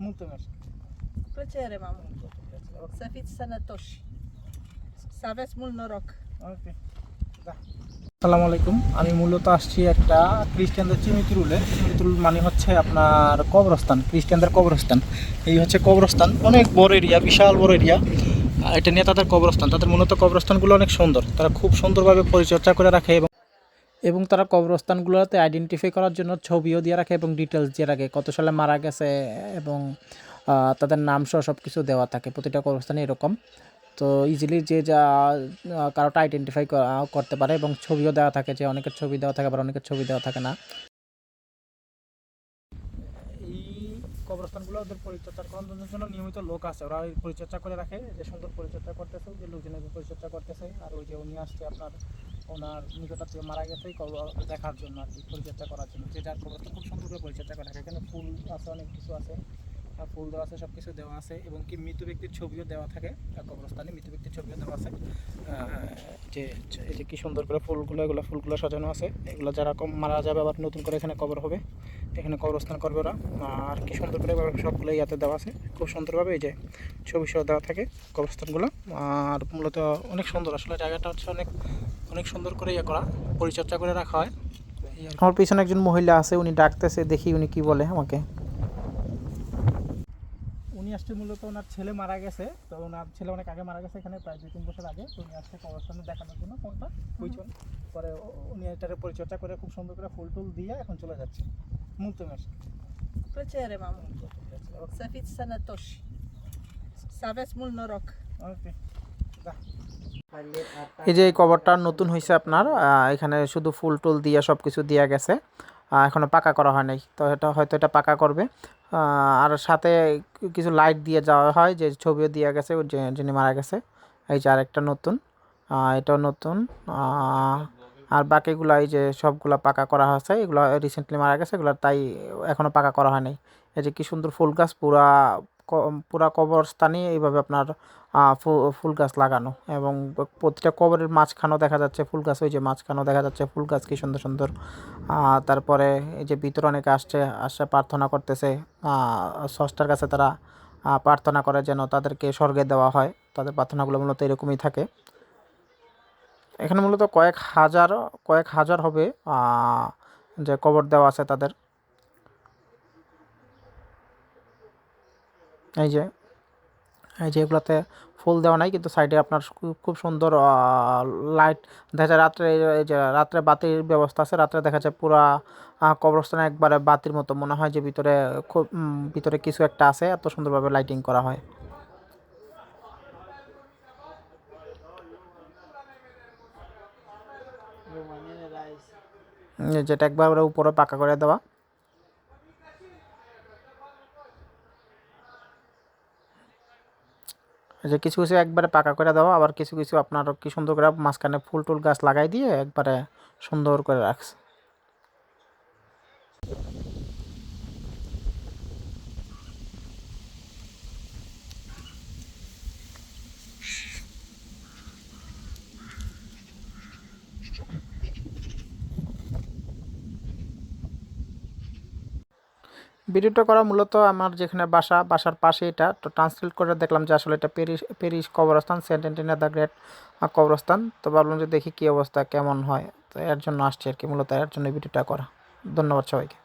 Molto merci. Piacere, mamma. Să fiți sănătoși. Să aveți mult noroc. ওকে আসসালামু আলাইকুম। আমি মূলত আসছি একটা খ্রিস্টানদের চিমিতুরুল মানে হচ্ছে আপনার কবরস্থান, খ্রিস্টানদের কবরস্থান। এই হচ্ছে কবরস্থান, অনেক বড় এরিয়া, বিশাল বড় এরিয়া। এটা নিয়ে তাদের কবরস্থান, তাদের মূলত কবরস্থানগুলো অনেক সুন্দর, তারা খুব সুন্দরভাবে পরিচর্যা করে রাখে এবং তারা কবরস্থানগুলোতে আইডেন্টিফাই করার জন্য ছবিও দিয়ে রাখে এবং ডিটেলস দিয়ে রাখে, কত সালে মারা গেছে এবং তাদের নাম সহ সব কিছু দেওয়া থাকে প্রতিটা কবরস্থানে এরকম। তো ইজিলি যে যা কারোটা আইডেন্টিফাই করতে পারে এবং ছবিও দেওয়া থাকে, যে অনেকের ছবি দেওয়া থাকে আবার অনেকের ছবি দেওয়া থাকে না। এই কবরস্থানগুলো ওদের পরিচর্যা করানোর জন্য নিয়মিত লোক আছে, ওরা পরিচর্যা করে রাখে, যে সুন্দর পরিচর্যা করতেছে, যে লোকজনের পরিচর্যা করতেছে। আর ওই যে উনি আসছে আপনার ওনার নিকটাত্মীয় মারা গেছে দেখার জন্য আর কি, পরিচর্যা করার জন্য, যে যার কবরস্থান খুব সুন্দর করে পরিচর্যা করে রাখে। এখানে ফুল আছে, অনেক কিছু আছে, ফুল দেওয়া আছে, সব কিছু দেওয়া আছে এবং কি মৃত ব্যক্তির ছবিও দেওয়া থাকে কবরস্থানে, মৃত ব্যক্তির ছবিও দেওয়া আছে। যে এই যে কি সুন্দর করে ফুলগুলো সাজানো আছে, এগুলো যারা মারা যাবে আবার নতুন করে এখানে কবর হবে, এখানে কবরস্থান করবে ওরা। আর কি সুন্দর করে সবগুলো ইয়াতে দেওয়া আছে, খুব সুন্দরভাবে এই যে ছবি সহ দেওয়া থাকে কবরস্থানগুলো। আর মূলত অনেক সুন্দর, আসলে জায়গাটা হচ্ছে অনেক সুন্দর করে ইয়ে করা, পরিচর্যা করে রাখা হয়। আমার পিছনে একজন মহিলা আছে, উনি ডাকতেছে, দেখি উনি কি বলে আমাকে। উনি আসছে মূলত ওনার ছেলে মারা গেছে, তো ওনার ছেলে অনেক আগে মারা গেছে, এখানে প্রায় 2-3 বছর আগে। তো উনি আসছে কবরস্থানে দেখানোর জন্য কোনটা বুঝছেন, পরে উনি এটার পরিচর্যা করে খুব সুন্দর করে ফুল টুল দিয়ে এখন চলে যাচ্ছে। Molto merci. Plăcere, mamă. Să fiți sănătoși. Să aveți mult noroc. ওকে এই যে এই কবরটা নতুন হয়েছে আপনার, এখানে শুধু ফুল টুল দিয়ে সব কিছু দেওয়া গেছে, এখনও পাকা করা হয় নাই। তো এটা পাকা করবে। আর সাথে কিছু লাইট দিয়ে যাওয়া হয়, যে ছবিও দেওয়া গেছে যিনি মারা গেছে। এই যে আরেকটা নতুন, এটাও নতুন। আর বাকিগুলো এই যে সবগুলা পাকা করা হয়েছে, এগুলো রিসেন্টলি মারা গেছে, এগুলো তাই এখনও পাকা করা হয় নাই। এই যে কি সুন্দর ফুল গাছ, পুরা কবরস্থানে এইভাবে আপনার ফুল গাছ লাগানো, এবং প্রতিটা কবরের মাঝখানেও দেখা যাচ্ছে ফুল গাছ, ওই যে মাঝখানেও দেখা যাচ্ছে ফুল গাছ, কি সুন্দর সুন্দর। তারপরে এই যে ভিতরে অনেকে আসছে প্রার্থনা করতেছে, স্রষ্টার কাছে তারা প্রার্থনা করে যেন তাদেরকে স্বর্গে দেওয়া হয়। তাদের প্রার্থনাগুলো মূলত এরকমই থাকে। এখানে মূলত কয়েক হাজার হবে যে কবর দেওয়া আছে তাদের। এই যে এগুলাতে ফুল দেওয়া নাই, কিন্তু সাইডে আপনার খুব সুন্দর লাইট দেখা যায় রাত্রে। এই যে রাত্রে বাতির ব্যবস্থা আছে, রাত্রে দেখা যায় পুরা কবরস্থানে একবারে বাতির মতো মনে হয়, যে ভিতরে কিছু একটা আছে, এত সুন্দরভাবে লাইটিং করা হয়। যেটা একবার উপরে পাকা করে দেওয়া। যে কিছু একবারে পাকা করে দেওয়া, আবার কিছু আপনার কি সুন্দর করে মাঝখানে ফুল টুল গাছ লাগাই দিয়ে একবারে সুন্দর করে রাখছে। ভিডিওটা করা মূলত আমার যেখানে বাসার পাশে, এটা তো ট্রান্সলেট করে দেখলাম যে আসলে এটা পেরিস কবরস্থান, সেন্ট অ্যান্টনি দ্য গ্রেট কবরস্থান। তো ভাবলাম যে দেখি কী অবস্থা কেমন হয়, তো এর জন্য আসছি আর কি, মূলত এর জন্য ভিডিওটা করা। ধন্যবাদ সবাইকে।